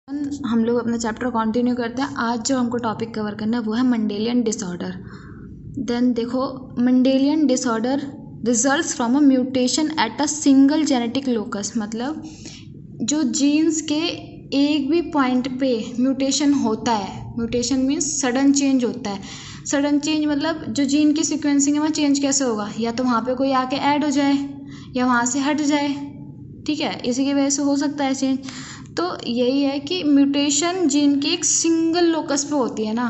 हम लोग अपना चैप्टर कंटिन्यू करते हैं। आज जो हमको टॉपिक कवर करना है वो है मंडेलियन डिसऑर्डर। देन देखो, Mendelian disorder results from a mutation at a single genetic locus, मतलब जो जीन्स के एक भी पॉइंट पे म्यूटेशन होता है। म्यूटेशन मीन्स सडन चेंज होता है। सडन चेंज मतलब जो जीन की सिक्वेंसिंग है वहाँ चेंज कैसे होगा, या तो वहाँ पे कोई आके ऐड हो जाए या वहाँ से हट जाए, ठीक है, इसी की वजह से हो सकता है चेंज। तो यही है कि म्यूटेशन जीन की एक सिंगल लोकस पे होती है ना,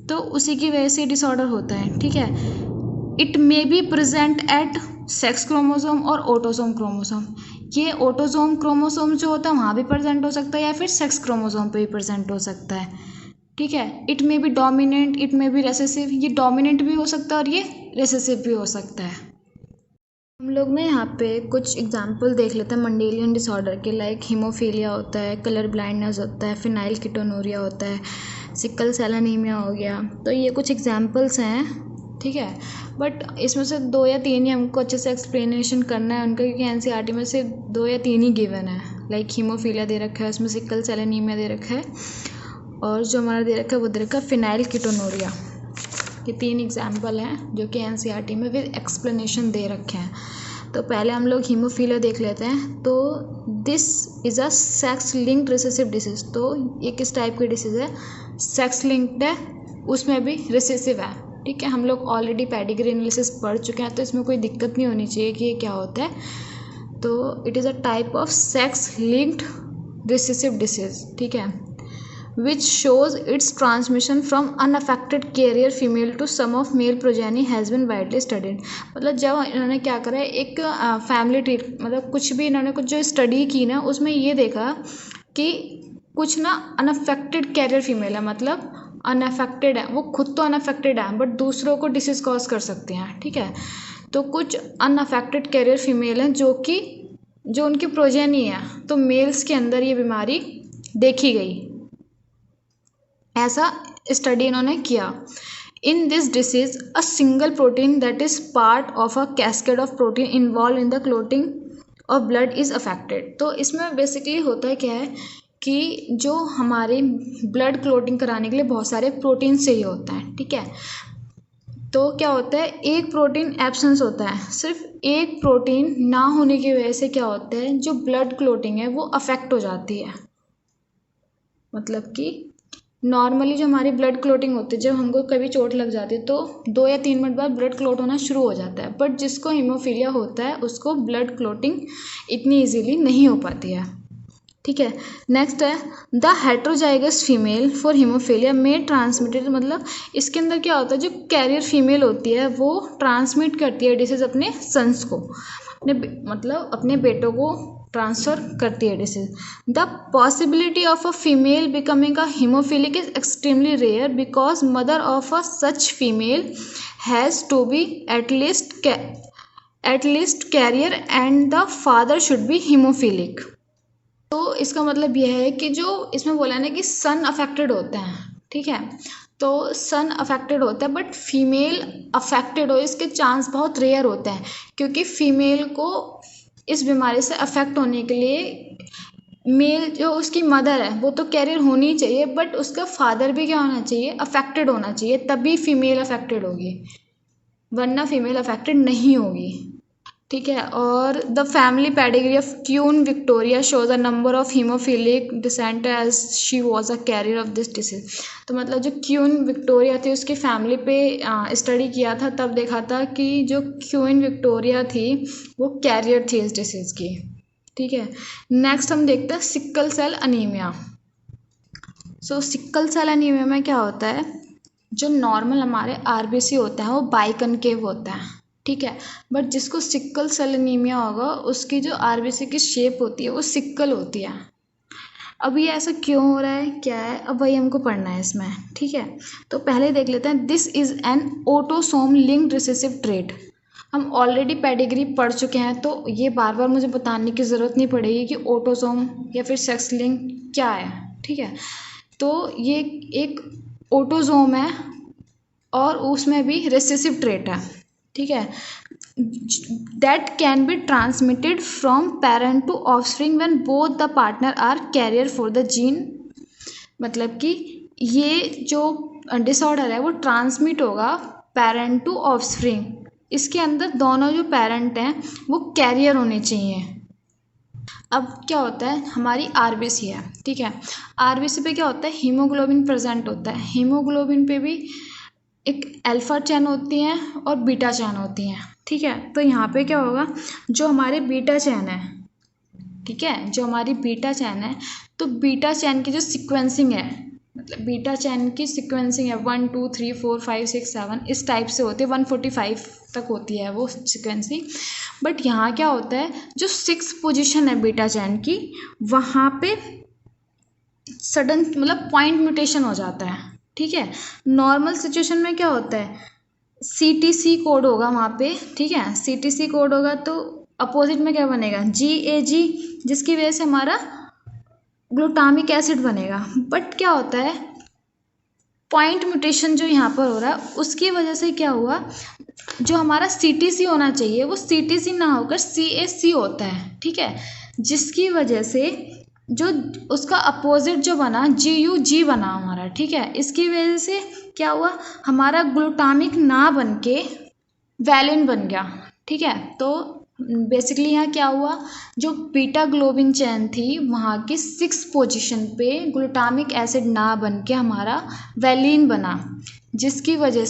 तो उसी की वजह से डिसऑर्डर होता है, ठीक है। It may be present at sex chromosome और ऑटोसोम क्रोमोसोम। ये ऑटोसोम क्रोमोसोम जो होता है वहाँ भी प्रेजेंट हो सकता है या फिर सेक्स क्रोमोसोम पे भी प्रेजेंट हो सकता है, ठीक है। It may be dominant, it may be recessive. ये डोमिनेंट भी हो सकता है और ये रेसेसिव भी हो सकता है। हम लोग ना यहाँ पे कुछ एग्जाम्पल देख लेते हैं मंडेलियन डिसऑर्डर के। लाइक हीमोफीलिया होता है, कलर ब्लाइंडनेस होता है, फिनाइल कीटोनूरिया होता है, सिकल सेल एनीमिया हो गया। तो ये कुछ एग्जाम्पल्स हैं, ठीक है। बट इसमें से 2 या 3 ही हमको अच्छे से एक्सप्लेनेशन करना है उनका, क्योंकि एनसीईआरटी में से 2 या 3 ही गिवन है। लाइक हीमोफीलिया दे रखा है, उसमें सिकल सेल एनीमिया दे रखा है, और जो हमारा दे रखा है वो दे रखा है फिनाइल कीटोनूरिया। ये 3 एग्जाम्पल हैं जो कि एनसीईआरटी में विद एक्सप्लेनेशन दे रखे हैं। तो पहले हम लोग हीमोफीलिया देख लेते हैं। तो this is a sex linked recessive disease. तो ये किस टाइप की डिसीज़ है, सेक्स लिंक्ड है, उसमें भी रिसेसिव है, ठीक है। हम लोग ऑलरेडी पेडिग्री एनालिसिस पढ़ चुके हैं, तो इसमें कोई दिक्कत नहीं होनी चाहिए कि ये क्या होता है। तो it is a type of sex linked recessive disease, ठीक है, which shows its transmission from unaffected carrier female to some of male progeny has been widely studied। मतलब जब इन्होंने क्या करा है, एक फैमिली ट्री, मतलब कुछ भी इन्होंने कुछ जो स्टडी की ना, उसमें ये देखा कि कुछ ना अनअफेक्टेड कैरियर फीमेल है, मतलब अनअफेक्टेड है, वो खुद तो अनअफेक्टेड है बट दूसरों को डिसीज कॉज कर सकते हैं, ठीक है। तो कुछ अनअफेक्टेड कैरियर फीमेल हैं जो उनकी प्रोजेनी है, तो मेल्स के अंदर ये बीमारी देखी गई, ऐसा स्टडी इन्होंने किया। In this disease a single protein that is part of a cascade of protein involve in the clotting of blood is affected. तो इसमें बेसिकली होता है क्या है कि जो हमारे ब्लड क्लोटिंग कराने के लिए बहुत सारे प्रोटीन चाहिए होता है, ठीक है। तो क्या होता है, एक प्रोटीन एब्सेंस होता है, सिर्फ एक प्रोटीन ना होने की वजह से क्या होता है, जो ब्लड क्लोटिंग है वो अफेक्ट हो जाती है। मतलब कि नॉर्मली जो हमारी ब्लड क्लोटिंग होती है, जब हमको कभी चोट लग जाती है तो 2 या 3 मिनट बाद ब्लड क्लोट होना शुरू हो जाता है, बट जिसको हीमोफीलिया होता है उसको ब्लड क्लोटिंग इतनी इजीली नहीं हो पाती है, ठीक है। नेक्स्ट है the heterozygous female for haemophilia में ट्रांसमिटेड। मतलब इसके अंदर क्या होता है, जो कैरियर फीमेल होती है वो ट्रांसमिट करती है डिसीज अपने सन्स को, मतलब अपने बेटों को ट्रांसफर करती है disease. The possibility of a female becoming a hemophilic is extremely rare because mother of a such female has to be at least carrier and the father should be hemophilic. तो इसका मतलब यह है कि जो इसमें बोला ना कि सन अफेक्टेड होते हैं, ठीक है, तो सन अफेक्टेड होता है बट फीमेल अफेक्टेड हो इसके चांस बहुत रेयर होते हैं, क्योंकि फीमेल को इस बीमारी से अफेक्ट होने के लिए मेल जो उसकी मदर है वो तो कैरियर होनी चाहिए, बट उसका फादर भी क्या होना चाहिए, अफेक्टेड होना चाहिए, तभी फीमेल अफेक्टेड होगी, वरना फीमेल अफेक्टेड नहीं होगी, ठीक है। और the family pedigree of Queen Victoria shows a number of hemophilic descent as she was a carrier of this disease. तो मतलब जो क्यून विक्टोरिया थी उसकी फैमिली पे स्टडी किया था, तब देखा था कि जो क्यून विक्टोरिया थी वो कैरियर थी इस डिसीज की, ठीक है। नेक्स्ट हम देखते हैं सिक्कल सेल अनीमिया। सो सिक्कल सेल अनीमिया में क्या होता है, जो नॉर्मल हमारे आरबीसी होता है वो बाइकनकेव होता है, ठीक है, बट जिसको सिक्कल सेल एनीमिया होगा उसकी जो आरबीसी की शेप होती है वो सिक्कल होती है। अब ये ऐसा क्यों हो रहा है, क्या है, अब वही हमको पढ़ना है इसमें, ठीक है। तो पहले देख लेते हैं, this is an autosome linked recessive trait. हम ऑलरेडी पेडिग्री पढ़ चुके हैं, तो ये बार बार मुझे बताने की ज़रूरत नहीं पड़ेगी कि ऑटोसोम या फिर सेक्स लिंक क्या है, ठीक है। तो ये एक ऑटोसोम है और उसमें भी रिसेसिव ट्रेट है, ठीक है, that can be transmitted from parent to offspring when both the partner are carrier for the gene मतलब कि ये जो डिसऑर्डर है वो ट्रांसमिट होगा पेरेंट टू ऑफस्प्रिंग। इसके अंदर दोनों जो पेरेंट हैं वो कैरियर होने चाहिए। अब क्या होता है, हमारी आरबीसी है, ठीक है। आरबीसी पे क्या होता है, हीमोग्लोबिन प्रेजेंट होता है। हीमोग्लोबिन पे भी एक अल्फा चैन होती है और बीटा चैन होती है, ठीक है। तो यहाँ पे क्या होगा, जो हमारे बीटा चैन है, ठीक है, जो हमारी बीटा चैन है, तो बीटा चैन की जो सीक्वेंसिंग है, मतलब बीटा चैन की सीक्वेंसिंग है 1 2 3 4 5 6 7 इस टाइप से होती है, 145 तक होती है वो सीक्वेंसिंग। बट यहाँ क्या होता है, जो 6 पोजीशन है बीटा चैन की, वहाँ पे सडन मतलब पॉइंट म्यूटेशन हो जाता है, ठीक है। नॉर्मल सिचुएशन में क्या होता है, CTC कोड होगा वहाँ पे, ठीक है। CTC कोड होगा तो अपोजिट में क्या बनेगा, GAG, जिसकी वजह से हमारा ग्लूटामिक एसिड बनेगा। बट क्या होता है, पॉइंट म्यूटेशन जो यहाँ पर हो रहा है उसकी वजह से क्या हुआ, जो हमारा CTC होना चाहिए वो CTC ना होकर CAC होता है, ठीक है। जिसकी वजह से जो उसका अपोजिट जो बना GUG बना हमारा, ठीक है। इसकी वजह से क्या हुआ, हमारा ग्लूटामिक ना बन के वैलिन बन गया, ठीक है। तो बेसिकली यहाँ क्या हुआ, जो बीटा ग्लोबिन चैन थी वहाँ की 6 पोजीशन पे ग्लूटामिक एसिड ना बन के हमारा वैलिन बना, जिसकी वजह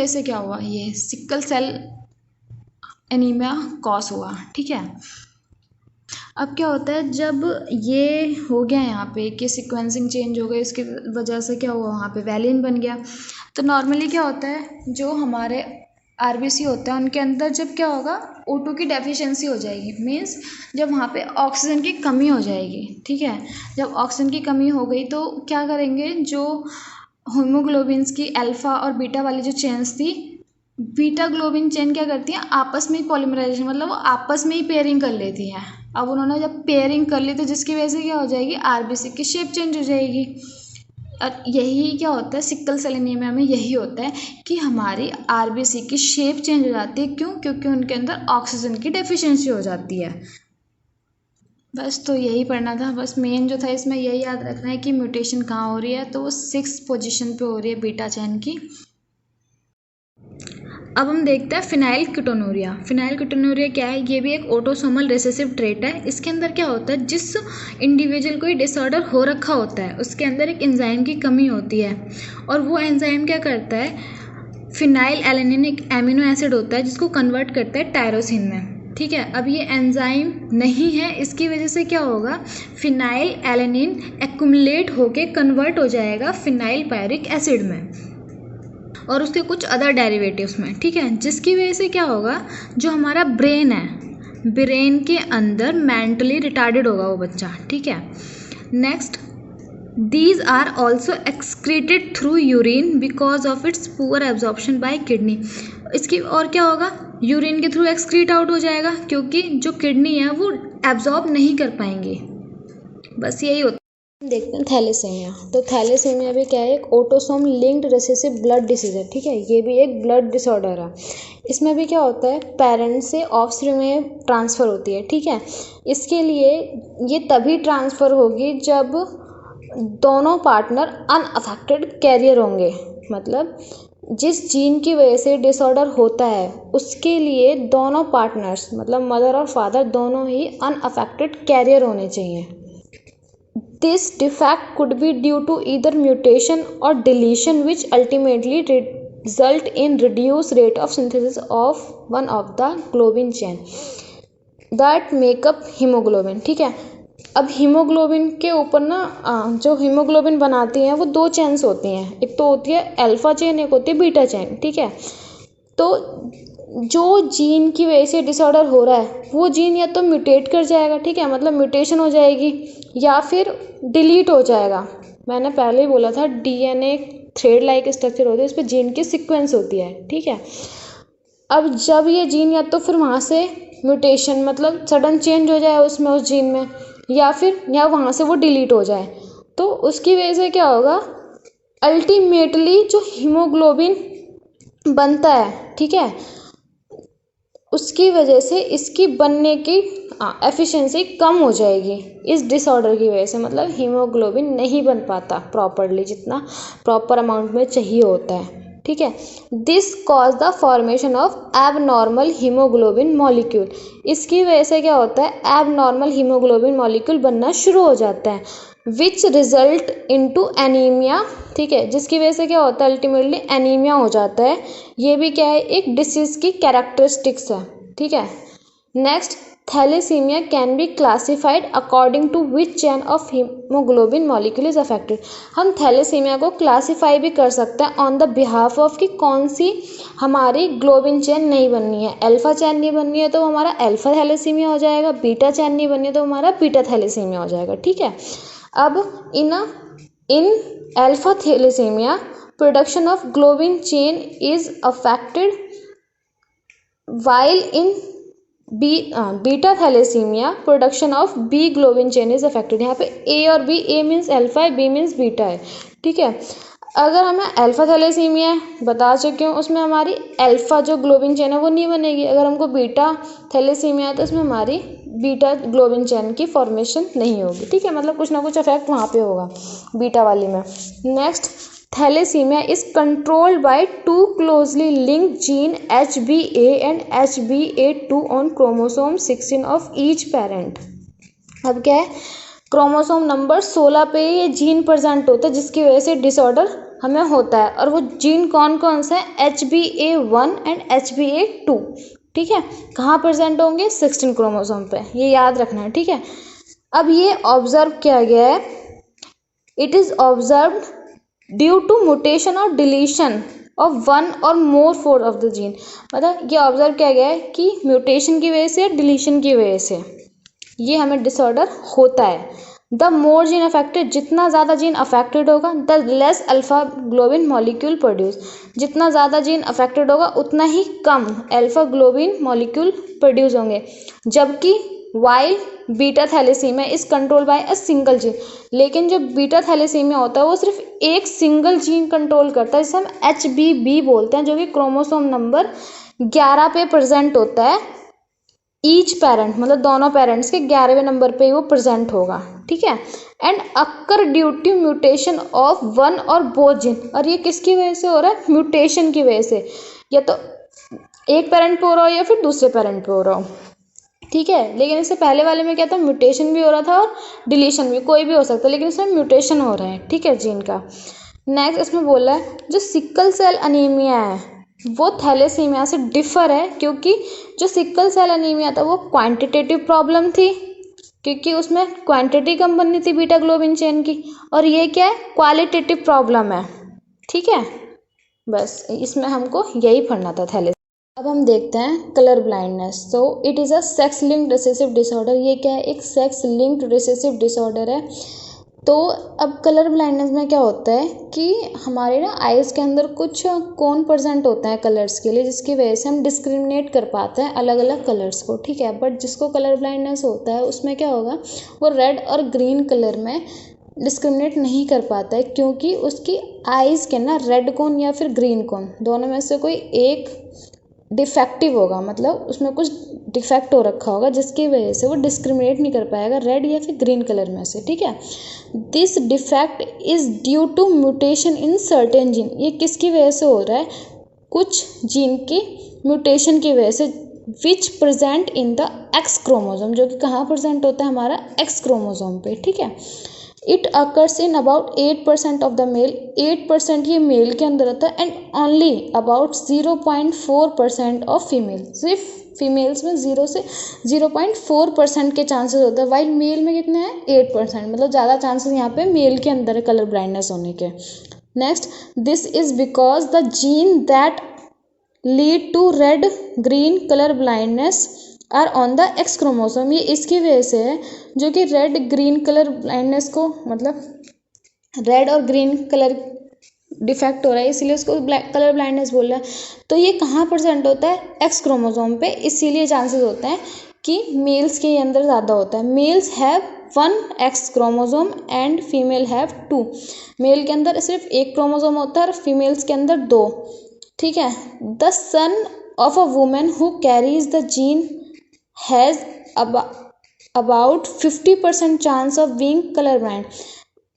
से क्या हुआ, ये सिकल सेल एनीमिया कॉज हुआ, ठीक है। अब क्या होता है, जब ये हो गया यहाँ पे कि सीक्वेंसिंग चेंज हो गई, इसकी वजह से क्या हुआ, वहाँ पे वैलिन बन गया। तो नॉर्मली क्या होता है, जो हमारे आरबीसी होता है उनके अंदर जब क्या होगा, O2 की डेफिशिएंसी हो जाएगी, मीन्स जब वहाँ पे ऑक्सीजन की कमी हो जाएगी, ठीक है। जब ऑक्सीजन की कमी हो गई तो क्या करेंगे, जो हीमोग्लोबिन्स की अल्फा और बीटा वाली जो चेन्स थी, बीटा ग्लोबिन चेन क्या करती है, आपस में ही पॉलीमराइजेशन, मतलब वो आपस में ही पेयरिंग कर लेती है। अब उन्होंने जब पेयरिंग कर ली तो जिसकी वजह से क्या हो जाएगी, आरबीसी की शेप चेंज हो जाएगी। और यही क्या होता है, सिकल सेल एनीमिया में यही होता है कि हमारी आरबीसी की शेप चेंज हो जाती है। क्यों, क्योंकि उनके अंदर ऑक्सीजन की डेफिशिएंसी हो जाती है। बस तो यही पढ़ना था, बस मेन जो था इसमें यही याद रखना है कि म्यूटेशन कहाँ हो रही है, तो वो 6 पोजीशन पे हो रही है बीटा चैन की। अब हम देखते हैं फिनाइल कीटोनूरिया। फिनाइल कीटोनूरिया क्या है, ये भी एक ऑटोसोमल रिसेसिव ट्रेट है। इसके अंदर क्या होता है, जिस इंडिविजुअल को ये डिसऑर्डर हो रखा होता है उसके अंदर एक एंजाइम की कमी होती है, और वो एंजाइम क्या करता है, फिनाइल एलेनिन एक एमिनो एसिड होता है जिसको कन्वर्ट करता है टायरोसिन में, ठीक है। अब ये एंजाइम नहीं है, इसकी वजह से क्या होगा, फिनाइल एलेनिन एक्युमुलेट होके कन्वर्ट हो जाएगा फिनाइल पायरिक एसिड में और उसके कुछ अदर डेरिवेटिव्स में, ठीक है। जिसकी वजह से क्या होगा, जो हमारा ब्रेन है, ब्रेन के अंदर मेंटली रिटार्डेड होगा वो बच्चा, ठीक है। Next, these are also excreted through urine because of its poor absorption by kidney. इसकी और क्या होगा, यूरिन के थ्रू एक्सक्रीट आउट हो जाएगा क्योंकि जो किडनी है वो एब्जॉर्ब नहीं कर पाएंगी। बस यही होता है। देखते हैं थैलेसीमिया। तो थैलेसीमिया भी क्या है, एक autosome linked recessive blood disease है, ठीक है। ये भी एक ब्लड डिसऑर्डर है। इसमें भी क्या होता है, पेरेंट्स से ऑफस्प्रिंग में ट्रांसफ़र होती है, ठीक है। इसके लिए ये तभी ट्रांसफ़र होगी जब दोनों पार्टनर अनअफेक्टेड कैरियर होंगे, मतलब जिस जीन की वजह से डिसऑर्डर होता है उसके लिए दोनों पार्टनर्स मतलब मदर और फादर दोनों ही अनअफेक्टेड कैरियर होने चाहिए। This defect could be due to either mutation or deletion which ultimately result in reduced rate of synthesis of one of the globin chain that make up hemoglobin, ठीक है। अब haemoglobin के ऊपर ना जो haemoglobin बनाती हैं वो 2 चेन्स होती हैं, एक तो होती है अल्फा चेन, एक होती है बीटा चेन, ठीक है। तो जो जीन की वजह से डिसऑर्डर हो रहा है वो जीन या तो म्यूटेट कर जाएगा, ठीक है, मतलब म्यूटेशन हो जाएगी, या फिर डिलीट हो जाएगा। मैंने पहले ही बोला था DNA थ्रेड लाइक स्ट्रक्चर होती है, उस पर जीन की सीक्वेंस होती है, ठीक है। अब जब ये जीन या तो फिर वहाँ से म्यूटेशन मतलब सडन चेंज हो जाए उसमें उस जीन में, या वहाँ से वो डिलीट हो जाए, तो उसकी वजह से क्या होगा, अल्टीमेटली जो हीमोग्लोबिन बनता है, ठीक है, उसकी वजह से इसकी बनने की एफिशिएंसी कम हो जाएगी इस डिसऑर्डर की वजह से, मतलब हीमोग्लोबिन नहीं बन पाता प्रॉपरली जितना प्रॉपर अमाउंट में चाहिए होता है, ठीक है। This cause the formation of abnormal haemoglobin molecule, इसकी वजह से क्या होता है, एबनॉर्मल हीमोग्लोबिन मॉलिक्यूल बनना शुरू हो जाता है, विच रिजल्ट इनटू एनीमिया, ठीक है, जिसकी वजह से क्या होता है, अल्टीमेटली एनीमिया हो जाता है। ये भी क्या है, एक डिसीज की कैरेक्टरिस्टिक्स है, ठीक है। Next, thalassemia can be classified according to which chain of hemoglobin molecule is affected. हम थैलेसीमिया को क्लासीफाई भी कर सकते हैं ऑन द बिहाफ ऑफ कि कौन सी हमारी ग्लोबिन चेन नहीं बननी है। अल्फा चेन नहीं बननी है तो हमारा अल्फा थैलेसीमिया हो जाएगा, बीटा चेन नहीं बननी है तो हमारा बीटा थैलेसीमिया हो जाएगा, ठीक है। अब in alpha thalassemia production of globin chain is affected, while in beta thalassemia production of B globin chain is affected. यहाँ पे ए और बी, ए मीन्स अल्फा है, बी मीन्स बीटा है, ठीक है। अगर हमें अल्फा थैलेसीमिया बता चुकी हूँ, उसमें हमारी अल्फा जो ग्लोबिन चेन है वो नहीं बनेगी। अगर हमको बीटा थैलेसीमिया है तो उसमें हमारी बीटा ग्लोबिन चेन की फॉर्मेशन नहीं होगी, ठीक है, मतलब कुछ ना कुछ इफेक्ट वहाँ पे होगा बीटा वाली में। Next, thalassemia is controlled by two closely linked gene HbA and HbA2 on chromosome 16 of each parent. अब क्या है, क्रोमोसोम नंबर 16 पे ये जीन प्रेजेंट होता है जिसकी वजह से डिसऑर्डर हमें होता है, और वो जीन कौन कौन सा है, HbA1 एंड HbA2, ठीक है। कहाँ प्रेजेंट होंगे, 16 क्रोमोसोम पे, ये याद रखना है, ठीक है। अब ये ऑब्जर्व किया गया है, it is observe due to mutation और डिलीशन ऑफ वन और more four of the gene, मतलब ये ऑब्जर्व किया गया है कि म्यूटेशन की वजह से, डिलीशन की वजह से ये हमें डिसऑर्डर होता है। द मोर जीन अफेक्टेड, जितना ज़्यादा जीन अफेक्टेड होगा the less alpha globin molecule produce, जितना ज़्यादा जीन अफेक्टेड होगा उतना ही कम अल्फा ग्लोबिन मॉलिक्यूल प्रोड्यूस होंगे। जबकि while beta thalassemia is control by a single gene, लेकिन जो बीटा थैलेसीमिया होता है वो सिर्फ एक सिंगल जीन कंट्रोल करता है जिसे हम HbB बोलते हैं, जो कि क्रोमोसोम नंबर 11 पे प्रेजेंट होता है। ईच पेरेंट मतलब दोनों पेरेंट्स के 11वें नंबर पे ही वो प्रेजेंट होगा, ठीक है। And occur due to mutation of one और बोथ जीन, और ये किसकी वजह से हो रहा है, म्यूटेशन की वजह से, या तो एक पेरेंट पे हो रहा हो या फिर दूसरे पेरेंट पे हो रहा हो, ठीक है। लेकिन इससे पहले वाले में क्या था, म्यूटेशन भी हो रहा था और डिलीशन भी, कोई भी हो सकता है, लेकिन इसमें म्यूटेशन हो रहा है, ठीक है, जीन का। नेक्स्ट इसमें बोला है जो सिकल सेल अनीमिया है वो थैलेसीमिया से डिफर है, क्योंकि जो सिकल सेल अनीमिया था वो क्वांटिटेटिव प्रॉब्लम थी, क्योंकि उसमें क्वांटिटी कम बननी थी बीटा ग्लोबिन चेन की, और ये क्या है, क्वालिटेटिव प्रॉब्लम है, ठीक है। बस इसमें हमको यही पढ़ना था थैलेसीमिया। अब हम देखते हैं colour blindness. So it is a sex linked recessive disorder, ये क्या है, एक सेक्स लिंक्ड रिसेसिव डिसऑर्डर है। तो अब कलर ब्लाइंडनेस में क्या होता है कि हमारे ना आइज़ के अंदर कुछ कोन प्रेजेंट होता है कलर्स के लिए, जिसकी वजह से हम डिस्क्रिमिनेट कर पाते हैं अलग अलग कलर्स को, ठीक है। बट जिसको कलर ब्लाइंडनेस होता है उसमें क्या होगा, वो रेड और ग्रीन कलर में डिस्क्रिमिनेट नहीं कर पाता है, क्योंकि उसकी आइज़ के ना रेड कोन या फिर ग्रीन कोन दोनों में से कोई एक डिफेक्टिव होगा, मतलब उसमें कुछ डिफेक्ट हो रखा होगा जिसकी वजह से वो डिस्क्रिमिनेट नहीं कर पाएगा रेड या फिर ग्रीन कलर में से, ठीक है। This defect is due to mutation in certain gene, ये किसकी वजह से हो रहा है, कुछ जीन की म्यूटेशन की वजह से, विच present in the X chromosome, जो कि कहाँ प्रेजेंट होता है, हमारा एक्स क्रोमोसोम पे, ठीक है। It occurs in about 8% of the male, 8% ये मेल के अंदर होता है, and only about 0.4% of female, सिर्फ फीमेल्स में 0 से 0.4% के चांसेस होते हैं, वाइल मेल में कितने हैं, 8%, मतलब ज़्यादा चांसेस यहाँ पे मेल के अंदर है कलर ब्लाइंडनेस होने के। Next, this is because the gene that lead to red green colour blindness are on the X chromosome, ये इसकी वजह से है जो कि रेड ग्रीन कलर ब्लाइंडनेस को, मतलब रेड और ग्रीन कलर डिफेक्ट हो रहा है इसलिए उसको कलर ब्लाइंडनेस बोल रहा है। तो ये कहाँ प्रेजेंट होता है, एक्स क्रोमोसोम पे, इसीलिए चांसेस होते हैं कि मेल्स के अंदर ज़्यादा होता है। Males have 1 X chromosome and female have 2, male के अंदर सिर्फ एक क्रोमोसोम होता है और फीमेल्स के अंदर 2, ठीक है। The son of a woman who carries the gene has about 50% chance of being colorblind.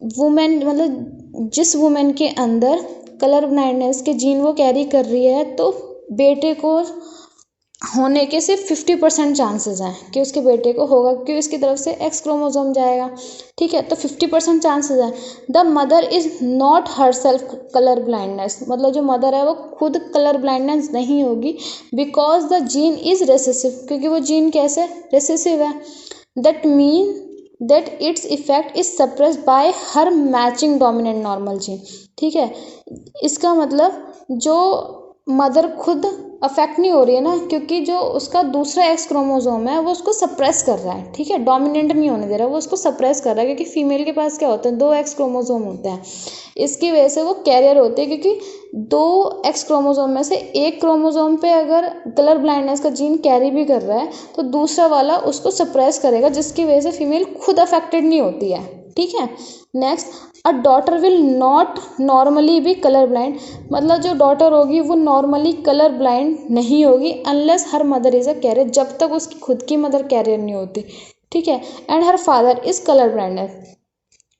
Women मतलब जिस वुमेन के अंदर कलर ब्लाइंडनेस के जीन वो कैरी कर रही है, तो बेटे को होने के सिर्फ 50% चांसेस हैं कि उसके बेटे को होगा, क्योंकि उसकी तरफ से एक्स क्रोमोसोम जाएगा। ठीक है, तो 50% चांसेस है। The mother is not her self colour blindness, मतलब जो मदर है वो खुद कलर ब्लाइंडनेस नहीं होगी, because the gene is recessive, क्योंकि वो जीन कैसे रेसेसिव है। That mean that its effect is suppressed bye her matching dominant normal gene. ठीक है, इसका मतलब जो मदर खुद अफेक्ट नहीं हो रही है ना, क्योंकि जो उसका दूसरा एक्स क्रोमोसोम है वो उसको सप्रेस कर रहा है। ठीक है, डोमिनेंट नहीं होने दे रहा, वो उसको सप्रेस कर रहा है, क्योंकि फीमेल के पास क्या होता है, 2 एक्स क्रोमोसोम होते हैं। इसकी वजह से वो कैरियर होते हैं, क्योंकि 2 एक्स क्रोमोसोम में से एक क्रोमोसोम पे अगर कलर ब्लाइंडनेस का जीन कैरी भी कर रहा है, तो दूसरा वाला उसको सप्रेस करेगा, जिसकी वजह से फीमेल खुद अफेक्टेड नहीं होती है। ठीक है, next, a daughter will not normally B colour blind, मतलब जो डॉटर होगी वो नॉर्मली कलर ब्लाइंड नहीं होगी unless her mother is a carrier, जब तक उसकी खुद की मदर कैरियर नहीं होती। ठीक है, and her father is colour blind,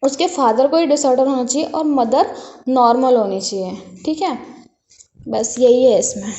उसके फादर को ही डिसऑर्डर होना चाहिए और मदर नॉर्मल होनी चाहिए। ठीक है, बस यही है इसमें।